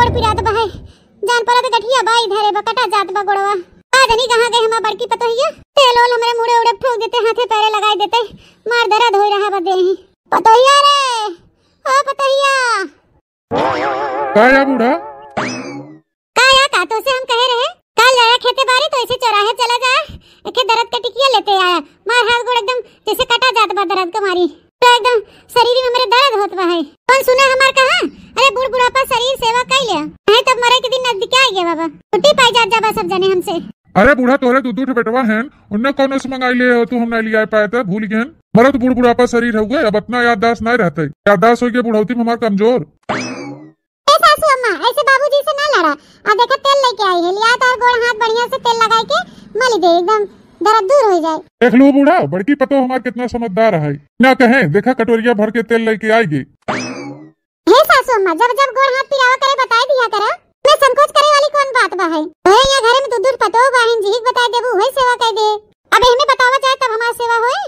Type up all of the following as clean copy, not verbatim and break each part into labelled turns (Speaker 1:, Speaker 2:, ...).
Speaker 1: गोड़ पिरात बा है। जान पड़ा तो गठिया बा इधरे बकटा जात बा गोड़वा। आ जानी कहां गए हमार बड़की पतोहिया। तेल ओल हमरे मुड़े उड़े ठोक देते, हाथे पैरे लगाई देते, मार दर्द हो रहा बदे ही। पतोहिया रे, ओ पतोहिया।
Speaker 2: काया बूढ़ा?
Speaker 1: काया का तो से हम कह रहे कल जाया खेते बारी तो इसे चौराहे चला जा, एके दर्द का टिकिया लेते आया। मार हाथ गोड़ एकदम जैसे कटा जात बा दर्द का मारी। तो एकदम शरीर में मेरे दर्द होत बा है। कौन सुना हमार कहा? अरे बूढ़ बुढ़ापा शरीर सेवा कर लिया है, तब मरे के दिन नजदीक आ गया बाबा। छुट्टी पाई जात जाबा सब जने हमसे।
Speaker 2: अरे बूढ़ा तोरे दूध बेटवा हैं, उन्ने कौन से मंगाई ले तू हम नहीं लिया पाए थे, भूल गए। मरा तो बूढ़ बुढ़ापा शरीर हो गए, अब अपना याददाश्त नहीं रहते। याददाश्त हो गया बुढ़ौती में हमार कमजोर।
Speaker 1: सासू अम्मा ऐसे बाबूजी से ना लड़ा। आ देखा तेल लेके आई है, लिया तो गोड़ हाथ बढ़िया से तेल लगा के मली दे, एकदम दर्द दूर हो जाए।
Speaker 2: देख लो बूढ़ा, बड़की पतो हमार कितना समझदार है ना। कहे देखा कटोरिया भर के तेल लेके आएगी।
Speaker 1: हे सासू अम्मा, जब जब गोड़ हाथ पिरावा करे बताए दिया करा। मैं संकोच करे वाली कौन बात बा है। ओए यहाँ घरे में दूध पतो बाहिन जी बताए देबू, वही सेवा कर दे। अब हमें बतावा जाए तब हमार सेवा होए।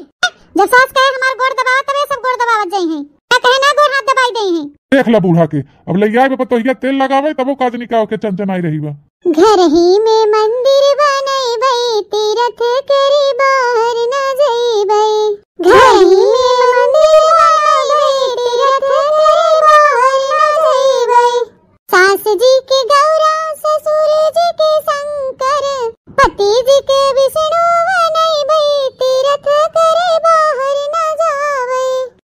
Speaker 1: जब सास कहे हमार गोड़ दबावा तबे सब गोड़ दबावत जाई हैं, ना कहे ना गोड़ हाथ दबाई देई हैं।
Speaker 2: देख ला बूढ़ा के, अब लैया पे पतोहिया तेल लगावे तब वो काजनी का के चंचनाई रही बा।
Speaker 1: घर ही में मंदिर बनाई भई, तीरथ करी बाहर न जाई भई। घर ही में मंदिर बनाई भई, तीरथ करी बाहर न जाई भई। सास जी के गौरा, ससुर जी के शंकर, पति जी के विष्णु बनाई भई, तीरथ करे बाहर न जावे।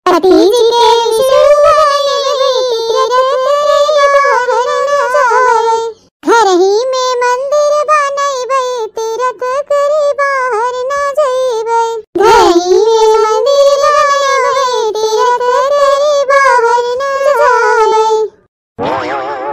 Speaker 1: पति जी के विष्णु बनाई भई, तीरथ करे बाहर न जावे। घर ही में मंदिर बनाई भई, तीरथ करे बाहर न जाई भई। घर ही में मंदिर बनाई भई, तीरथ करे बाहर न जाई।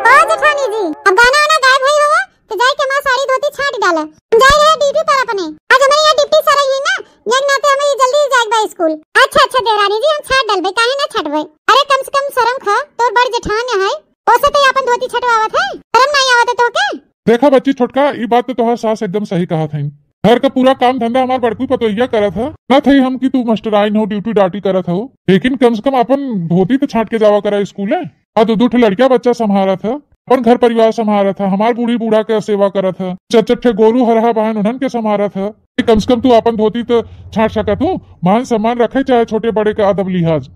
Speaker 1: ओ जेठानी जी, अब गाना वाना गायब भई होगा तो जाई के मां साड़ी धोती छाट डाला। जाई रहे ड्यूटी पर अपने। आज हमारे यहाँ ड्यूटी सारा ही ना, यग नाते हमें जल्दी जाए बा स्कूल। अच्छा अच्छा देवरानी जी, हम छाट डालबे, काहे ना छाटबे। अरे कम से कम शर्म खा, तोर बड़ जेठान है ओसे तो अपन धोती छटवावत है, शर्म नहीं आवत तो के।
Speaker 2: देखा बच्ची छोटका, ये बात तो तोहर सास एकदम सही कहा था। घर का पूरा काम धंधा हमार बड़कू पतोहिया करा था ना। थई हम कि तू मास्टराइन हो, ड्यूटी डाटी करत हो, लेकिन कम से कम अपन धोती तो छाट के जावा करा स्कूल है। और दो दो लड़किया बच्चा संभाला था, अपन घर परिवार संभाला था, हमार बूढ़ी बूढ़ा के सेवा करा था, चट गोरू हरहा बहन उन्हन के संभाला था। कम से कम तू अपन धोती तो छाट सकत हो। मान सम्मान रखे चाहे छोटे बड़े का अदब लिहाज।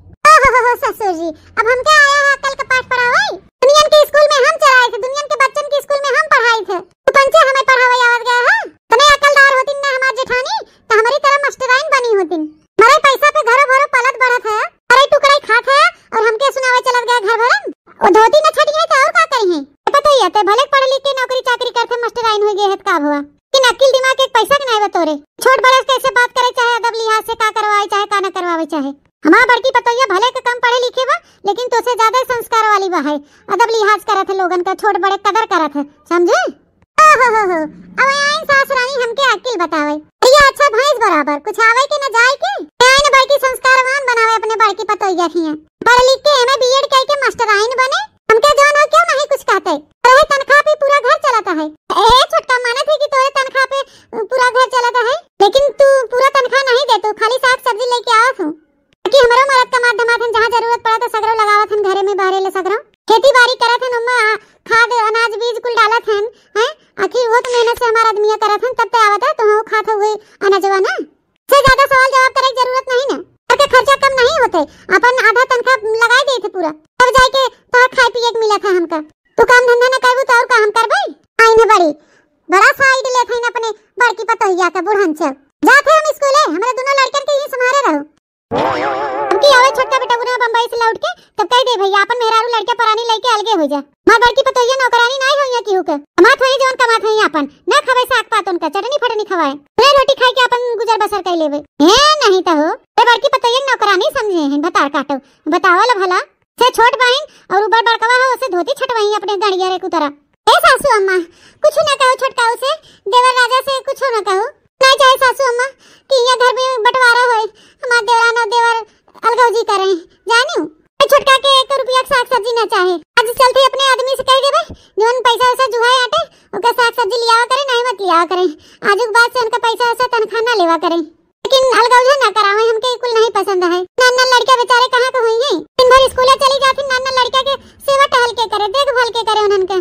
Speaker 1: ससुर जी, अब हम क्या आया है कल का पाठ पढ़ावे। दुनिया के स्कूल में हम चलाए थे, दुनिया के बच्चन के स्कूल में हम पढ़ाए थे। तू पंचे हमें पढ़ावे आवत गया है। तने अकलदार होतिन ना हमार जेठानी, तो हमारी तरह मास्टराइन बनी होतिन। मरे पैसा पे घरों भरों पलत बढ़त है, अरे टुकड़ाई खात है और हमके सुनावे चलत गया घर भरन। ओ धोती न छड़ी है तो और का करी है। पता ही है ते भले पढ़ लिख के नौकरी चाकरी करके मास्टराइन हो गए है का हुआ। कि अकिल दिमाग एक पैसा के नहीं बतोरे। छोट बड़े कैसे बात करे, चाहे अदब लिहाज से का करवाए चाहे का न करवावे चाहे। हमार बड़की पतोहिया भले के कम पढ़े लिखे बा, लेकिन तो से ज्यादा संस्कार वाली बा है। अदब लिहाज करत है, लोगन का छोट बड़े कदर करत है, समझे। हो अब आइन सास रानी हमके अकिल बतावे। ये अच्छा भैंस बराबर कुछ आवे के न जाए के आइन बड़की संस्कारवान बनावे अपने बड़की पतोहिया खिया। पढ़ लिख के एमए बीएड करके मास्टराइन बने, हमके जान हो क्यों नहीं कुछ कहते। तोरे तनख्वाह पे पूरा घर चलाता है। ए छोटका मानत है कि तोरे तनख्वाह पे पूरा घर चलाता है, लेकिन तू पूरा तनख्वाह नहीं दे, तू खाली साग सब्जी लेके आवत हूं। कि हमरो मरद का माध्यम हन, जहां जरूरत पड़ा तो सगरो लगावत हन, घरे में बहरे ले सगरो खेती बाड़ी करत हन, उम्मा खाद अनाज बीज कुल डालत हन हैं। आखिर वो तो मेहनत से हमारा आदमी करत हन, तब ते आवत है तो हम खात हुए अनाजवा ना। से ज्यादा सवाल जवाब करे की जरूरत नहीं ना, करके खर्चा कम नहीं होते। अपन आधा तनख्वाह लगाई दे थे पूरा, तब जाके तो खाए पिए के मिला था हमका। तू काम धंधा न करबू तो और का हम करबे। आइने बड़ा साइड ले थे अपने बड़की पतोहिया का बुढ़न चल जाते हम स्कूल है, हमारे दोनों लड़कन के ही संभाले रहो। हमकी आवे छोटका बेटा बुढ़ा बंबई से लौट के तब कह दे भैया अपन मेहरारू लड़के परानी लेके अलगे हो जा। मां बड़की पतोहिया नौकरानी नहीं होइया की हुके हमार थोड़ी जवन कमात है अपन ना खवे साग पात उनका चटनी फटनी खवाए, रे रोटी खाई के अपन गुजर बसर कर लेवे। ए नहीं तो हो ए बड़की पतोहिया नौकरानी समझे हैं। बता काटो बतावल भला से छोट बहन और ऊपर बड़कवा हो उसे धोती छटवाई अपने गड़िया रे कुतरा। ए सासू अम्मा कुछ न कहो छोटका उसे, देवर राजा से कुछ न कहो। नहीं चाहे सासू अम्मा कि ये घर में बंटवारा होए, हमार देवरान और देवर अलगौजी करे जानियो। छोटका के 1 रुपया साग सब्जी न चाहे, आज चलते अपने आदमी से कह देबे जोन पैसा उसे जुहाए आटे ओके साग सब्जी लिया करे, नहीं मत लिया करे। आजुक बाद से उनका पैसा उसे तनख्वाह न लेवा करे, लेकिन अलगौजा न करावे, हमके कुल नहीं पसंद है। नाना लड़का बेचारे कहां के होई हैं, दिन भर स्कूल चली जाती, नाना लड़का के सेवा टहल के करे, देखभाल के करे उनन के।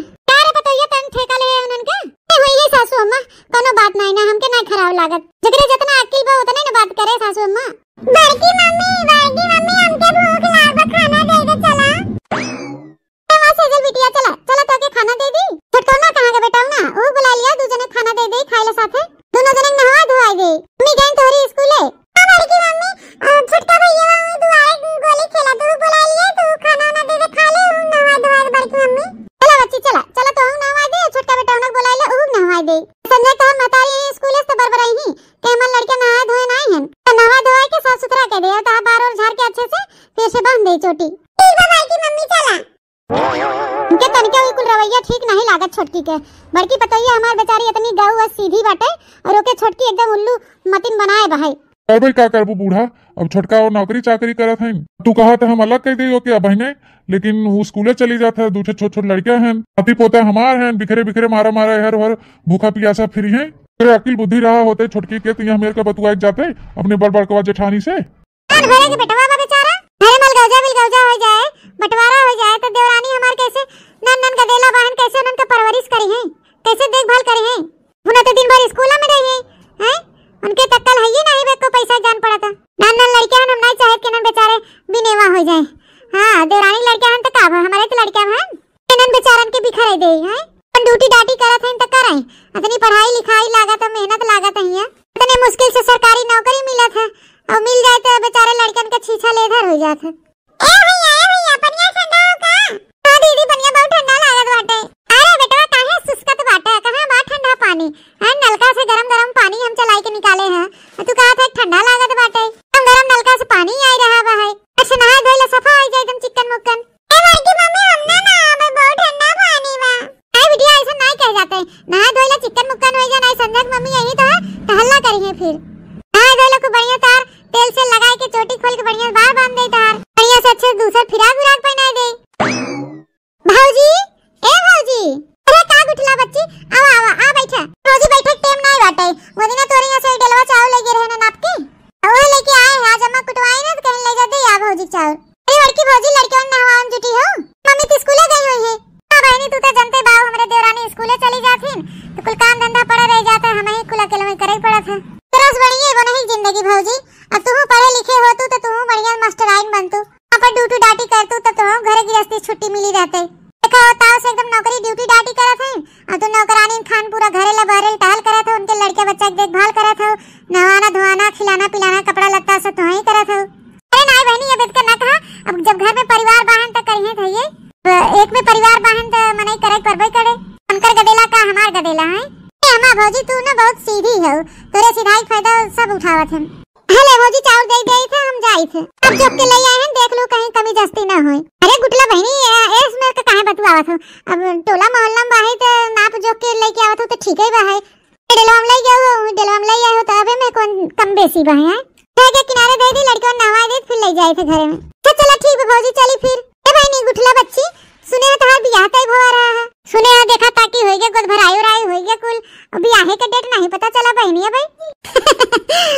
Speaker 1: लागत। जकरे जितना अक्ल बा उतने न बात करे सासू अम्मा। बड़की मम्मी हमके भूख लागत, खाना दे दे चला। वहां से जल बिटिया चला तो के खाना दे दी। छोटोना कहां के बेटा ना ओ बुला लिया, दू जने खाना दे दे खाइले साथे। दोनों जने नहा धोआई दे। मम्मी गई तोहरी स्कूले। बड़की मम्मी छोटका भैया दुआरे गोली खेला, तू बुला लिया, तू खाना ना दे दे खा ले, नहा धोआई बड़की मम्मी। चला बच्ची चला तो हम नहवाई दे, छोटका बेटा उनक बुला ले ऊ नहवाई दे। संजय तो हम मतारी स्कूले से बरबराई ही के हमन लड़के नहा धोए ना हन, नहा धोए के साफ सुथरा कर दे ता बार और झाड़ के अच्छे से फिर से बांध दे चोटी। ठीक बा बड़की मम्मी चला। उनके तनके हुई कुल रवैया ठीक नहीं लागत छोटकी के। बड़की पतैया हमार बेचारी इतनी गाऊ और सीधी बाटे और ओके छोटकी एकदम उल्लू मतिन बनाए भाई।
Speaker 2: और भाई का करबू बूढ़ा, अब छोटका और नौकरी चाकरी करत है। तू कहा था हम अलग कह दे ओके अब नहीं, लेकिन वो स्कूले चली जाता है। दूसरे छोट छोट लड़कियां हैं, पति पोता हमार हैं, बिखरे बिखरे मारा मारा हर हर भूखा पियासा फ्री है। तेरे अकिल बुद्धि रहा होते छोटकी के तो यहाँ मेरे का बतुआ जाते अपने बड़ बड़कवा जेठानी से। हो जाए बंटवारा हो जाए तो देवरानी हमार कैसे नन गदेला बहन कैसे उनन का परवरिश करी है, कैसे देखभाल करी है। उन्हें तो दिन भर स्कूल में रही हैं, उनके तक्कल है ही नहीं को पैसा जान पड़ा था। नन लड़कियां हम नहीं चाहे कि नन बेचारे बिनेवा हो जाए। हां देवरानी लड़कियां हम तो का हमारे तो लड़कियां हैं नन बेचारन के बिखरे दे हैं। अपन ड्यूटी डाटी करत हैं तो कराई, इतनी पढ़ाई लिखाई लागत है, मेहनत लागत है, इतने मुश्किल से सरकारी नौकरी मिलत है और मिल जाए तो बेचारे लड़कन का छीछा लेधर हो जात है। ए भैया पनिया ठंडा हो का? हां दीदी पनिया बहुत ठंडा लागत बाटे। अरे बेटा काहे सुस्कत बाटे, कहां बा ठंडा पानी है? नलका से गरम गरम पानी हम चलाई के निकाले हैं, तू कहा था ठंडा लागत बाटे। हम गरम नलका से पानी आई रहा बा है, अच्छा नहा धोइला सफा हो जाए एकदम चिकन मुक्कन। ए बड़की मम्मी हम ना बहुत ठंडा पानी बा। ए बिटिया ऐसा नहीं कह जाते, नहा धोइला चिकन मुक्कन हो जाए नहीं संजय मम्मी यही तो है टहलना करी है। फिर नहा धोइला को बढ़िया तार तेल से लगाए के चोटी खोल के बढ़िया बाहर बांध दे, तार बढ़िया से अच्छे दूसरा फिराक पहना दे। भाऊजी ए भाऊजी अरे का गुठला बच्ची आ बैठा। रोजी बैठे टाइम नहीं बाटे, वो दिन तोरे यहां से डलवा चावल लेके रहना नाप के वो लेके आए हैं। आज अम्मा कुटवाई ना तो कहीं ले जा दे या भाऊजी चावल। अरे लड़की भाऊजी लड़कियों ने नहवान जुटी हो, मम्मी तो स्कूले गई हुई है। हां बहनी तू तो जानते बाऊ हमरे देवरानी स्कूले चली जाथिन तो कुल काम धंधा पड़ा रह जाता, हमें ही कुल अकेले में करे पड़ा था। तरस बढ़िया बने ही जिंदगी भाऊजी, अब तू पढ़े लिखे हो तू तो तू बढ़िया मास्टराइन बनतू, अपन ड्यूटी डाटी करतू तो तू घरे गृहस्थी छुट्टी मिली रहते। देखा होता से एकदम नौकरी ड्यूटी डाटी करत है और तू नौकरानी खान पूरा घरे ला बहरे टहल करत हो, उनके लड़के बच्चा की देखभाल करत हो, नहाना धोना खिलाना पिलाना कपड़ा लत्ता सब तू ही करत हो। अरे नहीं बहनी ये बात करना कहा, अब जब घर में परिवार बाहन तक करिए थइए एक में परिवार बाहन तो मने करे करबे करे। उनकर गदेला का हमार गदेला है। अम्मा भौजी तू ना बहुत सीधी हो, तेरे सीधाई फायदा सब उठावत है। हेले भौजी चावल दे गई थे हम जाई थे, अब जोक के ले आए हैं, देख लो कहीं कमी जस्ती ना होए। अरे गुटला बहनी एस में का काहे बतुआवत हो, अब टोला मोहल्ला में बाही तो नाप जोक के लेके आवत हो तो ठीक है बाहे। डेलो हम ले आए हो तो अबे में कौन कम बेसी बाहे है के किनारे दे दी लड़कियों नहवा दे फिर ले जाए थे घर में। चलो ठीक है भौजी चली फिर। ए बहनी गुटला बच्ची सुने तहार बियाह तय भवा रहा है, सुने देखा ताकि होइगे गोद भराई उराई होइगे कुल, अभी आहे के डेट नहीं पता चला बहनी भाई।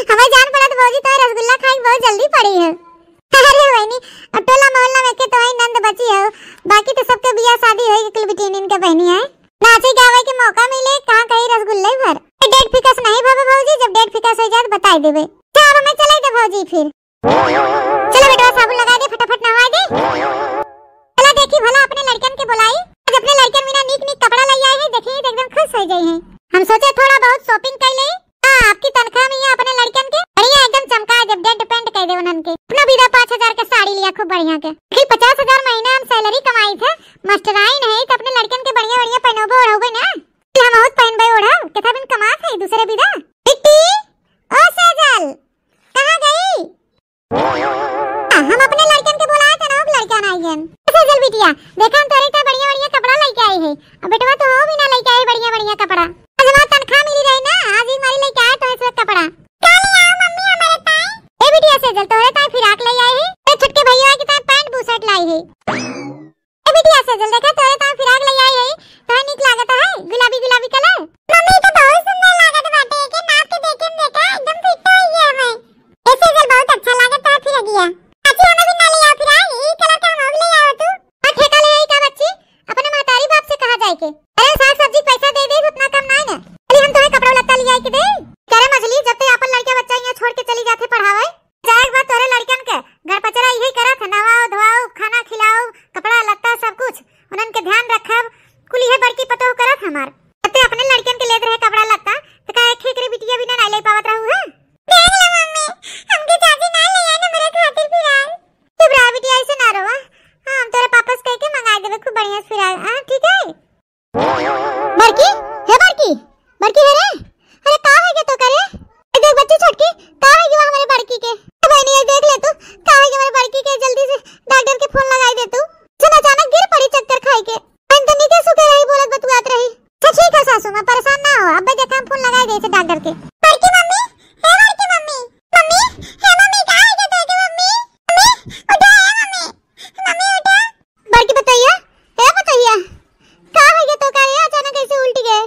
Speaker 2: हमें जान पड़ा तो भौजी तो रसगुल्ला खाई बहुत जल्दी पड़ी है। अरे बहनी अब टोला मोहल्ला में के तो ही नंद बची है, बाकी तो सबके बियाह शादी होइगे कुल बिटिन इनके बहनी है। नाचे गावे के मौका मिले कहां कहीं रसगुल्ले भर। डेट फिक्स नहीं भाभी भौजी, जब डेट फिक्स हो जाए बता देबे। चलो मैं चले दे भौजी फिर। चलो बेटा साबुन लगा दे फटाफट नहा दे। चला देखी भला अपने लड़कन के बुलाई, आज अपने लड़कन बिना नीक नीक कपड़ा ले आए हैं, देखिए एकदम खुश हो गई हैं। हम सोचे थोड़ा बहुत शॉपिंग कर ले। हां आपकी तनख्वाह में अपने लड़कन के बढ़िया एकदम चमका जब डेट डिपेंड कर दे उनन के। अपना बीदा 5000 का साड़ी लिया खूब बढ़िया के, फिर 50000 महीना हम सैलरी कमाई थे, मास्टराइन है तो अपने लड़कन के बढ़िया बढ़िया पहनोबो ओढ़ोबे ना, हम बहुत पहनबे ओढ़ा केथा बिन कमा थे दूसरे बीदा। बिट्टी ओ सेजल कहां गई? हम अपने लड़कन के बुलाए थे ना, अब लड़कन आई है। सेजल बिटिया देखा हम तोरे का बढ़िया बढ़िया कपड़ा लेके आई है, अब बेटवा तो हो भी ना लेके आई बढ़िया बढ़िया कपड़ा। आज हमारी तनख्वाह मिली रही ना, आज ही हमारी लेके आए तो ऐसे कपड़ा। कल आओ मम्मी हमारे ताई। ए बिटिया सेजल तोरे ताई फिराक ले आई है, ते छुटके भैया की ताई पैंट बूशर्ट लाई है। ए बिटिया सेजल देखा तोरे ताई फिराक ले आई है, तो नीक लागत है गुलाबी गुलाबी कलर। मम्मी तो बहुत सुंदर लागत बाटे, के नाप के देखे देखा एकदम फिट हो गई हमें। ए सेजल बहुत अच्छा लागत है फिर गया। अच्छी हमें भी ना ले आओ फिर आई कलर का हम ले आओ तू। आ ठेका ले आई का बच्ची, अपने महतारी बाप से कहा जाए के। अरे साग सब्जी पैसा दे दे उतना कम नहीं ना, अरे हम तुम्हें कपड़ा लत्ता ले आई के दे। करे मछली
Speaker 1: सासू माँ परेशान ना हो, अबे देखा हम फोन लगाए गए थे डॉक्टर के। बड़की मम्मी, हे बड़की मम्मी, मम्मी, हे मम्मी कहाँ है तो के मम्मी, मम्मी उठा है मम्मी, मम्मी उठा। बड़की बताइए, हे बताइए, कहाँ हो गया तो का है अचानक ऐसे उल्टी गए?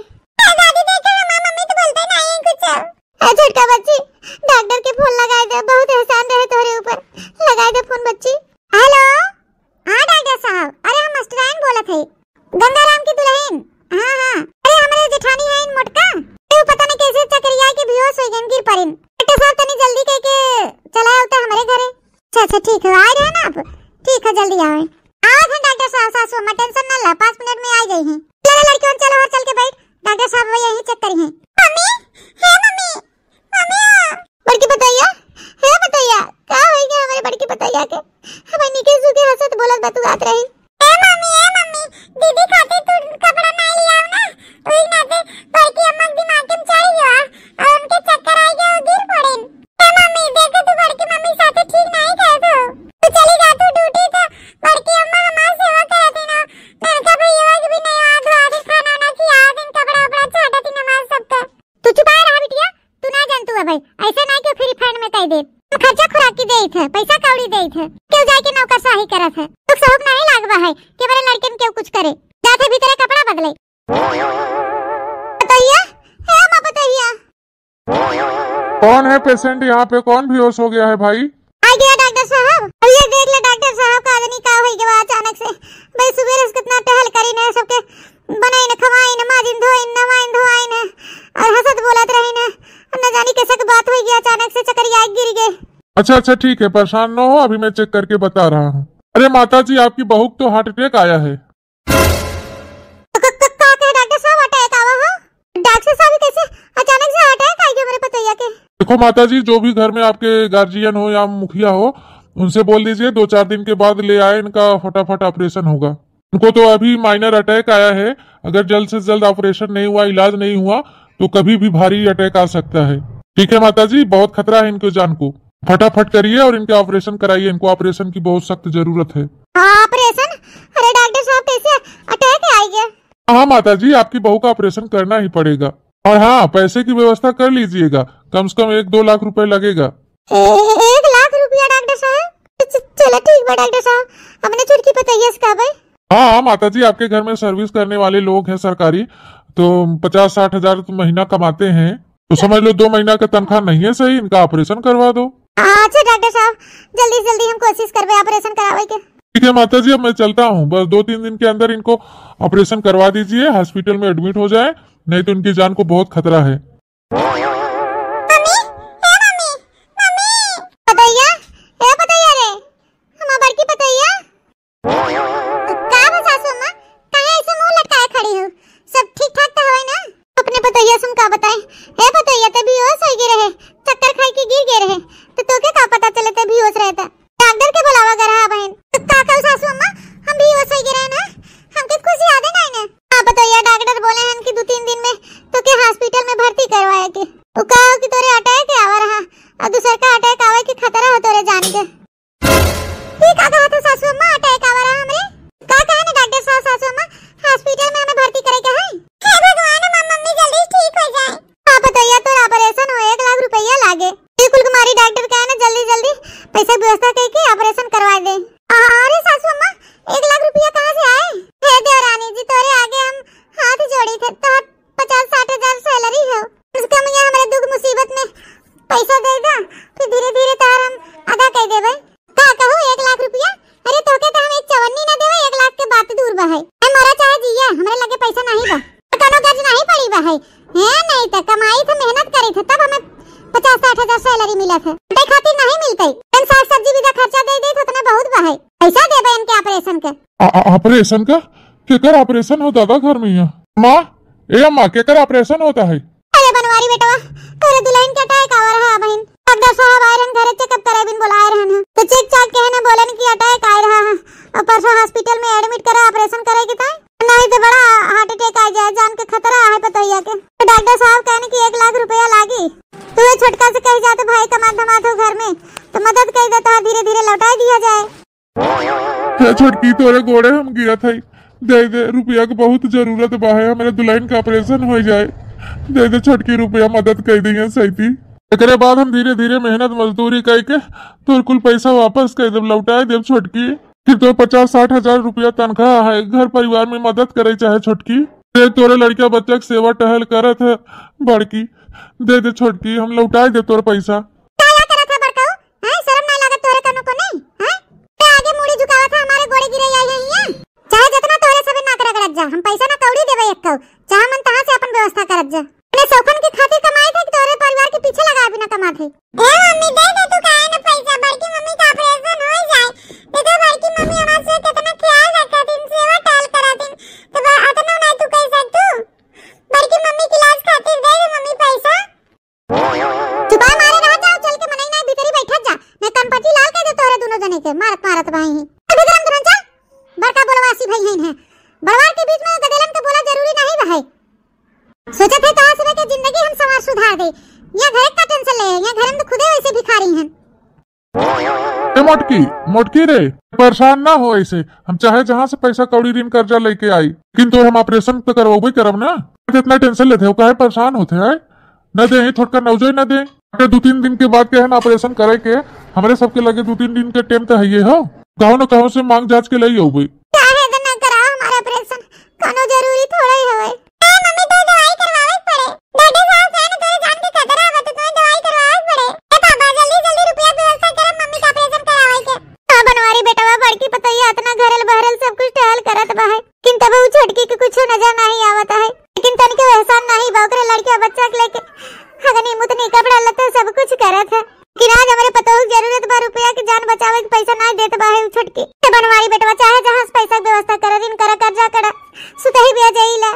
Speaker 1: दादी देखो माँ मम्मी तो बोलते नहीं है कुछ। अरे छोटका बच्ची, डॉक्टर के फोन लगाए दे, बहुत एहसान रहे तोरे ऊपर, लगाए दे फोन बच्ची। हेलो, हाँ डॉक्टर साहब, अरे हम मास्टराइन बोला थे, गंगाराम की दुल्हन। हाँ हाँ, अरे हमारे जेठानी है इन मोटका, तो पता नहीं कैसे चक्रिया के बेहोश हो गए गिर पड़िन। डॉक्टर साहब तनी जल्दी कह के चला होता हमारे घरे। अच्छा ठीक है, आ रहे हैं ना आप? ठीक है जल्दी आओ। आओ थे डॉक्टर साहब, सासू मां टेंशन ना ला, 5 मिनट में आ गई हैं। चलो लड़कियों चलो और चल के बैठ, डॉक्टर साहब वो यहीं चेक करी हैं। मम्मी, हे मम्मी, मम्मी बड़की बताइए, हे बताइए का हो गया हमारे बड़की बताइए के? हमें निके सुके हंसत बोलत बतू गात रही। ए मम्मी दीदी खातिर तू कपड़ा नहीं लिया ना, ओई नाते बड़की अम्मा दिमाग में चढ़ गया और उनके चक्कर आ गया, गिर पड़ेन। ए मम्मी देखो तू बड़की मम्मी साथे ठीक नहीं कहत हो, तू चली जा तू ड्यूटी तो बड़की अम्मा हमार सेवा करत है ना, ननका भैया के भी नहीं आ धोआ दे, खाना ना खिया दिन, कपड़ा उपड़ा छाटती नमाज सबका। तू चुप रहा बिटिया, तू ना जान तू भाई ऐसा ना क्यों फ्री फंड में कह दे, खर्चा खुराक की देई थे, पैसा कौड़ी देई थे, क्यों जाए के नौकरशाही करत है, तो शौक नहीं लागवा है कि बड़े लड़कन क्यों कुछ करे, जाते भीतर कपड़ा बदले। बताइए, हे मां बताइए,
Speaker 2: कौन है पेशेंट यहाँ पे, कौन बेहोश हो गया है भाई?
Speaker 1: आ गया डॉक्टर साहब। अब ये देख ले डॉक्टर साहब का आदमी का हो गया अचानक से, भाई सुबह से कितना टहल करी ने, सबके बनाई न खवाई न, माजिन धोई न, नवाइन धोई न, और हंसत बोलत रही न, न जानी कैसे की बात हो गई, अचानक से चक्कर गिर गए।
Speaker 2: अच्छा ठीक है, परेशान न हो, अभी मैं चेक करके बता रहा हूँ। अरे माता जी आपकी बहू तो हार्ट अटैक आया है।
Speaker 1: डॉक्टर साहब अटैक आवा हो? डॉक्टर साहब कैसे अचानक से अटैक आ गया मेरे पतैया के?
Speaker 2: देखो माता जी, जो भी घर में आपके गार्जियन हो या मुखिया हो, उनसे बोल दीजिए 2-4 दिन के बाद ले आए, इनका फटाफट ऑपरेशन होगा। उनको तो अभी माइनर अटैक आया है, अगर जल्द से जल्द ऑपरेशन नहीं हुआ, इलाज नहीं हुआ तो कभी भी भारी अटैक आ सकता है। ठीक है माता जी, बहुत खतरा है इनके जान को, फटाफट करिए और इनके ऑपरेशन कराइए, इनको ऑपरेशन की बहुत सख्त जरूरत है।
Speaker 1: ऑपरेशन? अरे डॉक्टर साहब कैसे अटैक आ गया?
Speaker 2: हाँ माता जी, आपकी बहू का ऑपरेशन करना ही पड़ेगा, और हाँ पैसे की व्यवस्था कर लीजिएगा, कम से कम 1-2 लाख रुपए लगेगा।
Speaker 1: 1 लाख रुपया डॉक्टर साहब? चलो ठीक है डॉक्टर साहब, हमने छुटकी बताइए इसका भाई।
Speaker 2: हाँ माता जी, आपके घर में सर्विस करने वाले लोग हैं सरकारी, तो 50-60 हजार तो महीना कमाते हैं, तो समझ लो 2 महीना का तनख्वाह नहीं है सही, इनका ऑपरेशन करवा दो।
Speaker 1: अच्छा डॉक्टर साहब, जल्दी से जल्दी हम कोशिश करबे ऑपरेशन करावे के।
Speaker 2: ठीक है माता जी, अब मैं चलता हूँ, बस 2-3 दिन के अंदर इनको ऑपरेशन करवा दीजिए, हॉस्पिटल में एडमिट हो जाए, नहीं तो इनकी जान को बहुत खतरा है। ऑपरेशन का केकर ऑपरेशन होता था घर में? माँ ए माँ केकर ऑपरेशन होता है?
Speaker 1: अरे बनवारी बेटवा, तोरे दुल्हन के अटैक आ रहा है बहन, डॉक्टर साहब आए रहन घरे चेकअप करे बिन बुलाए रहन, तो चेक चाक के ना बोलन कि अटैक आ रहा है, और परसों हॉस्पिटल में एडमिट करा ऑपरेशन करे के था, नहीं तो बड़ा हार्ट अटैक आ जाए, जान के खतरा है पतैया के। तो डॉक्टर साहब कहने की 1 लाख रुपया लागी, तू छोटका से कह जाते भाई कमात धमात हो घर में, तो मदद कर देता, धीरे धीरे लौटा दिया जाए।
Speaker 2: छोटकी तोरे गोड़े हम गिरा था, दे रुपया की बहुत जरूरत बा है, मेरे दुल्हन का ऑपरेशन हो जाए। दे छोटकी रुपया मदद कर दी सही। एकरे बाद हम धीरे धीरे मेहनत मजदूरी करके तोर कुल पैसा वापस कर देव, लौटाए देव छोटकी। फिर तो 50-60 हजार रुपया तनख्वाह है, घर परिवार में मदद करे चाहे छोटकी। दे तोरे लड़का बच्चा के सेवा टहल करत है बड़की, दे छोटकी, हम लौटाए दे तोर पैसा।
Speaker 1: काला करत है बड़काऊ, हैं शर्म नहीं लागत तोरे कनो को नहीं, हैं ते आगे मुड़ी झुकावत है, हमारे गोड़े गिरे आई है यहाँ। चाहे जितना तोरे सबे ना करत जा, हम पैसा ना कौड़ी देबे एकौ, चाहे मन तहां से अपन व्यवस्था करत जा। अपने सौखन के खातिर कमाई थे कि तोरे परिवार के पीछे लगाए बिना कमा थे। ए मम्मी दे दे तू काहे ना पैसा, बड़की मम्मी का ऑपरेशन हो जाए। देखो बड़की मम्मी हमार से कितना ख्याल रखतिन, सेवा टाल करतिन, तो अतना नहीं तू कह सकतू। बड़की मम्मी के इलाज खातिर दे दे मम्मी पैसा। सुबह मारे रह जाओ, चल के मनई नहीं भीतरी बैठत जा, मैं कनपटी लाल कह दे तोरे दोनों जने के मारत भाई हैं। विक्रम तुरंत चल, बड़का बोलवासी भाई हैं, बड़वार के बीच में गदेलन के बोला जरूरी नहीं भाई। सोचा थे कहां से के जिंदगी हम समाज सुधार दे, यहाँ घर का टेंशन ले, यहाँ घर में तो खुदे वैसे भिखारी हैं।
Speaker 2: ए मोटकी रे, परेशान ना हो ऐसे, हम चाहे जहाँ से पैसा कौड़ी ऋण कर्जा लेके आई, लेकिन तो हम ऑपरेशन तो करवाबे करब ना। इतना टेंशन लेते हो, काहे परेशान होते है? न दे थोड़ा नौजो न दे, 2-3 दिन के बाद के है ना ऑपरेशन करे के, हमारे सबके लगे 2-3 दिन के टाइम तो है ये हो, कहो न कहो से मांग जांच के लिए होबे।
Speaker 1: काहे न करा हमारा ऑपरेशन, कोनो जरूरी थोड़ा ही होवे। मम्मी तो दवाई करवावे पड़े, डॉक्टर साहब है ना तोरे जान के खतरा बा, तो तोरे दवाई करवावे पड़े। ए पापा जल्दी रुपया व्यवस्था कर, मम्मी का ऑपरेशन करावे के। हां बनवारी बेटवा, बड़की पतैया इतना घरल बहरल सब कुछ टहल करत बा है, किंतु बहु छोटकी के कुछ नजर नहीं आवत है, लेकिन तन के एहसान नहीं बा, ओकरे लड़का बच्चा के लेके हगनी मुतनी कपड़ा लत्ता सब कुछ करत है। कि आज हमारे पतोह की जरूरत बा रुपया के, जान बचावे के पैसा नहीं देत बा है छोटकी। ए बनवारी बेटवा, चाहे जहां से पैसा की व्यवस्था कर, ऋण कर, कर्जा कर, सुतही बेच जाइला,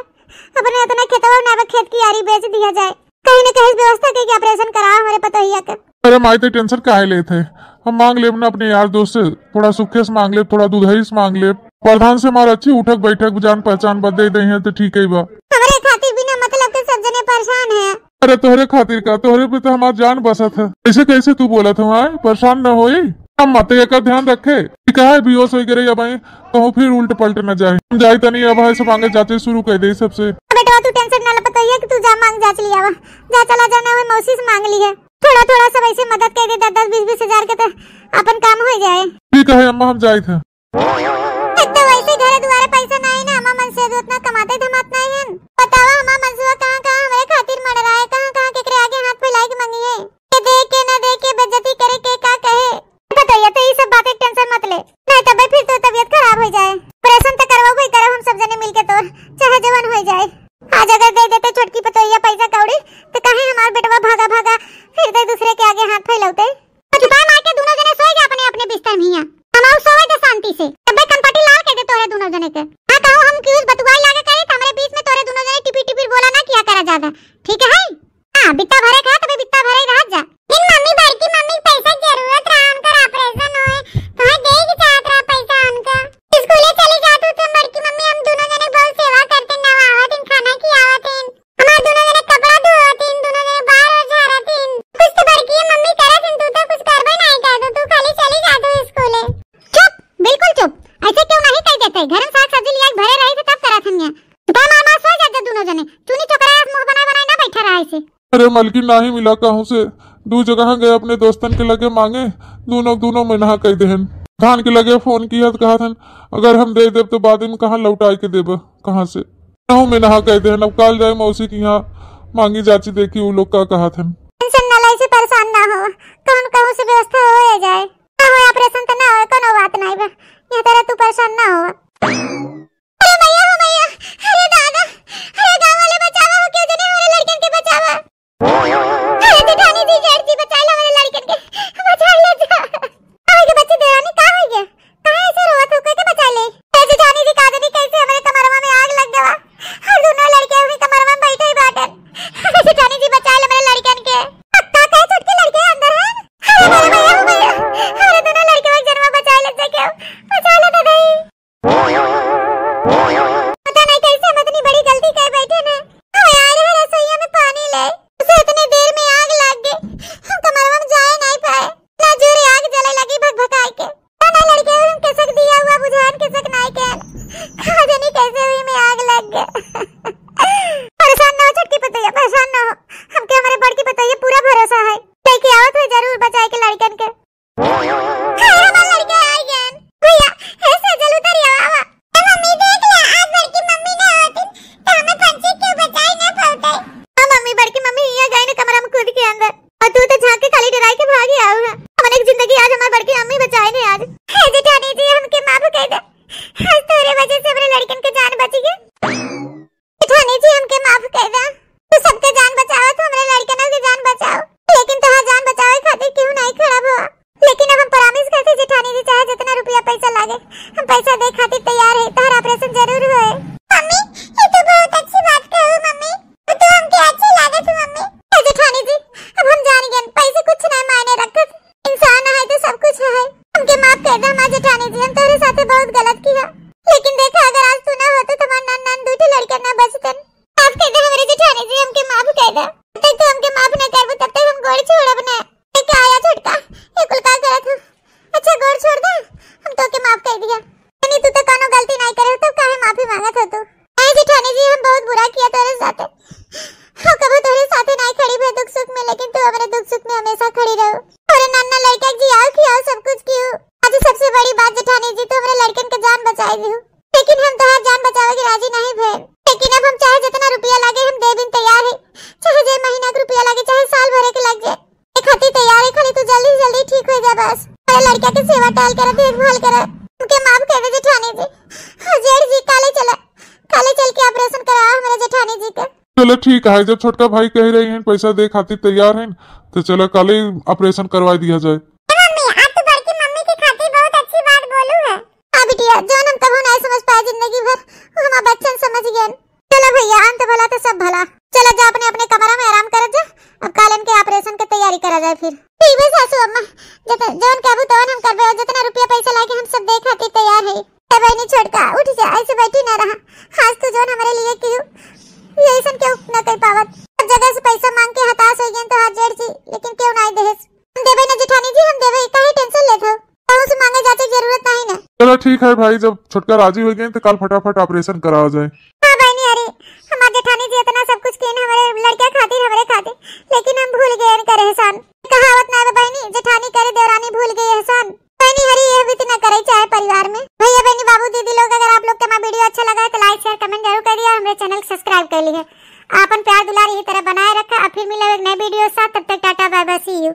Speaker 1: अपने इतना खेतवा ना खेत की यारी बेच दिया जाए, कहीं न कहीं व्यवस्था के ऑपरेशन करा हमारे पतोहिया के।
Speaker 2: अरे माई तो टेंशन काहे लेते, हम मांग लेब ना अपने यार दोस्त से, थोड़ा सुखे से मांग लेब, थोड़ा दूधही से मांग लेब, प्रधान से हमारा अच्छी उठक बैठक जान पहचान बदे दे हैं तो ठीक है बा।
Speaker 1: हमारे खातिर बिना मतलब के सब जने परेशान है।
Speaker 2: अरे तोहरे खातिर का, तोहरे पे तो हमारा जान बसत है, ऐसे कैसे तू बोला था वहाँ परेशान न होई। हम मत एक ध्यान रखे, कहा बेहोश हो गई अब कहूँ फिर उल्ट पलट न जाए, हम जाए तो नहीं अब ऐसे मांगे जाते शुरू कर दे सबसे।
Speaker 1: बेटा तू टेंशन ना ले, पता है कि तू जा मांग जांच लिया, जा चला जाना है, मौसी से मांग ली है, थोड़ा सब ऐसे मदद कर दे, 10-20 हजार के तो अपन काम हो जाए।
Speaker 2: ठीक है अम्मा, हम जाए थे।
Speaker 1: तो वैसे घर द्वारा पैसा नहीं ना, हमारा मनसे उतना कमाते धमात नहीं है। बतावा हमारा मनसुआ कहाँ हमारे खातिर मर रहा है, कहाँ केकरे आगे हाथ फैला के मांगी है, के दे के न दे के बेइज्जती करे के का कहे। बताइए तो ये सब बातें टेंशन मत ले, नहीं तब फिर तो तबीयत खराब हो जाए। ऑपरेशन तो करवाओ ही करब हम सब जने मिलके, तो चाहे जवान हो जाए। आज अगर दे देते छोटकी पतोहिया पैसा कौड़ी, तो कहे हमार बेटवा भागा फिर तो दूसरे के आगे हाथ फैलाते। छुपा मार के दोनों जने सोए जा अपने अपने बिस्तर में, यहाँ हम सोए जा शांति से, तब कनपटी लाल कह दे तोरे दोनों जने के। हां कहूं हम क्यूज बतुआई लागे करे, हमारे बीच में तोरे दोनों जने टिपी बोला ना किया करा ज्यादा, ठीक है? हां बित्ता भरे खा तबे बित्ता भरे रह जा। इन मम्मी बड़की मम्मी पैसा जरूरत रहा, उनका ऑपरेशन होए तो है दे के चाहत रहा पैसा उनका। स्कूले चले जातू तो बड़की मम्मी हम दोनों जने बहुत सेवा करते, नवावत इन खाना खियावत इन, हमार दोनों जने कपड़ा धोवत इन, दोनों जने बाहर और झाड़त इन। कुछ तो बड़की मम्मी करत इन, तू तो कुछ करबे नहीं कर दो, तू खाली चली जातू स्कूले। चुप, बिल्कुल चुप, ऐसे क्यों नहीं कह देते, घर में साग सब्जी लिया भरे रही थे तब करत हम यहाँ। तो मामा सो जाते दोनों जने, चुनी चोकरा मुंह बनाए ना बैठा रहा ऐसे।
Speaker 2: अरे मलकिन नहीं मिला कहूँ से, दू जगह गए अपने दोस्तन के लगे मांगे, दोनों में नहा कह देहन, धान के लगे फोन किया तो कहा था अगर हम दे देव तो बाद में कहाँ लौटाए के देव, कहाँ से कहूँ में नहा कह देहन। अब काल जाए मौसी की यहाँ मांगी जाची देखी वो लोग का कहा था।
Speaker 1: टेंशन ना ले, परेशान ना हो, कहूँ से व्यवस्था हो जाए, ऑपरेशन तो ना हो, कोनो बात नहीं बा, यहाँ तेरा तू परेशान ना हो। अरे मैया हो मैया, अरे दादा, अरे गांव वाले बचावा हो, क्यों जने हमारे लड़कन के बचावा, अरे जेठानी जी जेठ जी बचा लो हमारे लड़कन के, बचा ले जा। आगे बच्चे देरानी कहां है ये, कहां ऐसे रोवत हो के बचा ले। ए जेठानी जी काजनी कैसे हमारे कमरवा में आग लग गवा, और दोनों लड़के अपने कमरवा में बैठे ही बाटन, अरे जेठानी जी बचा ले मेरे लड़कन के। पक्का कहे छोटके लड़के अंदर है, अरे मैया हो मैया, अरे दोनों लड़के एक जन्म बचा ले सके, बचा ले दादा। पता नहीं कैसे हम इतनी बड़ी गलती कर बैठे ना, हमें आ रहे रसोईया में पानी ले, उसे इतनी देर में आग लग गई, हम कमरवा में जा नहीं पाए, ना जोरे आग जले लगी भगभगाए के, ना लड़के हम कसक दिया हुआ बुझान कसक नहीं के, कहां जाने कैसे हुई में आग लग गया। परेशान ना हो छोटकी पतैया, परेशान ना हो, हमके हमारे बड़की पतैया पूरा भरोसा है। लेके आवत है जरूर बचाए के लड़कन के। हमार लड़के आ गए भैया, ऐसे जल उतर आवा। मम्मी देख ले, आज बड़की मम्मी ना होती तो हमें पंछी क्यों बचाई ना पाते। हां मम्मी, बड़की मम्मी ये गई ना कमरा में कूद के अंदर, और तू तो झांक के खाली डराई के भागी आऊ है। हमने एक जिंदगी आज हमारी बड़की मम्मी बचाई ने आज। हे जेठानी जी हमके माफ कर दे, आज तेरे वजह से हमारे लड़कन के जान बच गई। जेठानी जी हमके माफ कर दे, तू सबके जान बचाओ तो हमारे लड़कनों की जान बचाओ, लेकिन तोहार जान बचावे खातिर क्यों नहीं खड़ा हुआ। लेकिन अब हम प्रॉमिस करते जेठानी जी, चाहे जितना रुपया पैसा लागे हम पैसा दे खातिर तैयार है, तोहार ऑपरेशन जरूर होए। मम्मी ये तो बहुत अच्छी बात कहो मम्मी, तू हमके अच्छी लागत मम्मी। जेठानी जी अब हम जान गए पैसे कुछ नहीं मायने रखत, इंसान है तो सब कुछ है। हमके माफ कर दे हमारे जेठानी जी, हम तेरे साथ बहुत गलत किया, लेकिन देखा अगर आज तू ना होता तो हमारे नन्ना दूठे लड़के ना बचतन। माफ कर दे हमारे जेठानी जी, हमके माफ कर दे। तब तक तो हमके माफ नहीं करबो तब तक हम गोड़ छोड़ब ना। एक आया छोटका ये कुल का करत हो, अच्छा गोड़ छोड़ दे, हम तो के माफ कर दिया। नहीं तू तो कोनो गलती नहीं करे तो काहे माफी मांगत हो तू। ऐ जेठानी जी हम बहुत बुरा किया तेरे साथ, हम कभी तेरे साथ नहीं खड़ी भे दुख सुख में, लेकिन तू हमारे दुख सुख में हमेशा खड़ी रहो। और नन्ना लड़का जियाओ खियाओ सब कुछ कियो। आज सबसे बड़ी बात जेठानी जी तो हमारे लड़कन के जान बचाई दी, लेकिन हम तोहार जान बचावे के राजी नहीं भे। लेकिन अब हम चाहे जितना रुपया लागे हम दे बिन तैयार है, चाहे जे महीना का रुपया लागे चाहे साल भरे के लग जाए, एक खातिर तैयार है। खाली तू जल्दी जल्दी ठीक हो जा बस, मेरे लड़का की सेवा टाल कर देखभाल कर। उनके माफ कर दे जेठानी जी। जेठ जी काले चल के ऑपरेशन कराओ मेरे जेठानी जी का।
Speaker 2: चलो ठीक है, जब छोटका भाई कह रही हैं पैसा दे खातिर तैयार हैं तो चलो कल ही ऑपरेशन करवा दिया जाए।
Speaker 1: मम्मी आप तो बड़की मम्मी की खातिर बहुत अच्छी बात बोलू है। हां बिटिया, जोन हम कभी नहीं समझ पाए जिंदगी भर वो हमारा बच्चन समझ गए। चलो भैया अंत भला तो सब भला, चलो जा अपने अपने कमरा में आराम कर जा, अब कल इनके ऑपरेशन की तैयारी करा जाए। फिर ठीक है सासू अम्मा, जोन कहबू तो हम करबे, जितना रुपया पैसा लाके हम सब दे खातिर तैयार है। बहनी छोटका उठ जा, ऐसे बैठी ना रहा, खास तो जोन हमारे लिए क्यों ये ऐसा क्यों न कर पावत। हर जगह से पैसा मांग के हताश हो गए तो हाथ जेड़ जी, लेकिन क्यों नहीं देस। हम देबे ना जेठानी जी, हम देबे, काहे टेंशन लेत हो, कहूं से मांगे जाते जरूरत नहीं ना।
Speaker 2: चलो ठीक है भाई, जब छोटका राजी हो गए तो कल फटाफट ऑपरेशन कराया जाए।
Speaker 1: हां बहनी, अरे हमारे जेठानी जी इतना सब कुछ किए हमारे लड़का खातिर हमारे खातिर, लेकिन हम भूल गए इनका एहसान। कहावत ना है बहनी, जेठानी करे देवरानी भूल गई एहसान। बहनी हरी ये भी ना करे चाहे परिवार में। भैया बहनी बाबू दीदी लोग, अगर आप लोग का हमारा वीडियो अच्छा लगा है तो लाइक शेयर कमेंट जरूर कर दिया, हमारे चैनल को सब्सक्राइब कर लिया। आपन प्यार दुलार इसी तरह बनाए रखा। फिर मिलेंगे एक नए वीडियो साथ, तब तक tata bye bye, see you.